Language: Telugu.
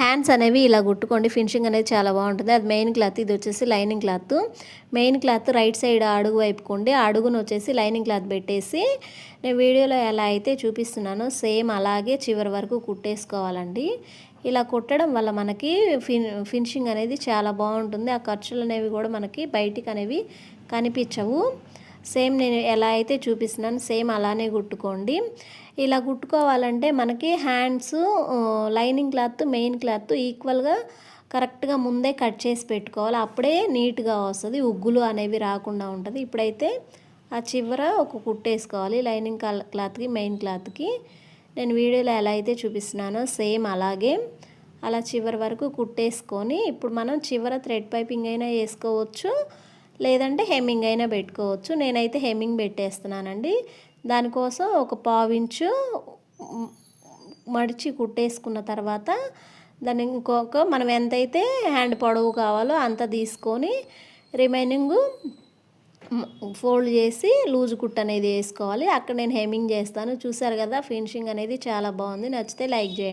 హ్యాండ్స్ అనేవి ఇలా కుట్టుకోండి. ఫినిషింగ్ అనేది చాలా బాగుంటుంది. అది మెయిన్ క్లాత్, ఇది వచ్చేసి lining cloth. Main cloth right side అడుగు వైపుకోండి, అడుగును వచ్చేసి లైనింగ్ క్లాత్ పెట్టేసి నేను వీడియోలో ఎలా అయితే చూపిస్తున్నానో సేమ్ అలాగే చివరి వరకు కుట్టేసుకోవాలండి. ఇలా కుట్టడం వల్ల మనకి ఫినిషింగ్ అనేది చాలా బాగుంటుంది. ఆ ఖర్చులు అనేవి కూడా మనకి బయటికి అనేవి కనిపించవు. సేమ్ నేను ఎలా అయితే చూపిస్తున్నాను సేమ్ అలానే కుట్టుకోండి. ఇలా కుట్టుకోవాలంటే మనకి hands lining cloth main cloth ఈక్వల్గా కరెక్ట్గా ముందే కట్ చేసి పెట్టుకోవాలి. అప్పుడే నీట్గా వస్తుంది, ఉగ్గులు అనేవి రాకుండా ఉంటుంది. ఇప్పుడైతే ఆ చివర ఒక కుట్టేసుకోవాలి లైనింగ్ క్లాత్కి మెయిన్ క్లాత్కి. నేను వీడియోలో ఎలా అయితే చూపిస్తున్నానో సేమ్ అలాగే అలా చివరి వరకు కుట్టేసుకొని ఇప్పుడు మనం చివర థ్రెడ్ పైపింగ్ అయినా వేసుకోవచ్చు, లేదంటే హెమ్మింగ్ అయినా పెట్టుకోవచ్చు. నేనైతే హెమ్మింగ్ పెట్టేస్తున్నానండి. దానికోసం ఒక పావించు మడిచి కుట్టేసుకున్న తర్వాత దాన్ని ఇంకొక మనం ఎంతైతే హ్యాండ్ పొడవు కావాలో అంత తీసుకొని రిమైనింగ్ ఫోల్డ్ చేసి లూజ్ కుట్ అనేది వేసుకోవాలి. అక్కడ నేను హెమ్మింగ్ చేస్తాను. చూసారు కదా, ఫినిషింగ్ అనేది చాలా బాగుంది. నచ్చితే లైక్ చేయండి.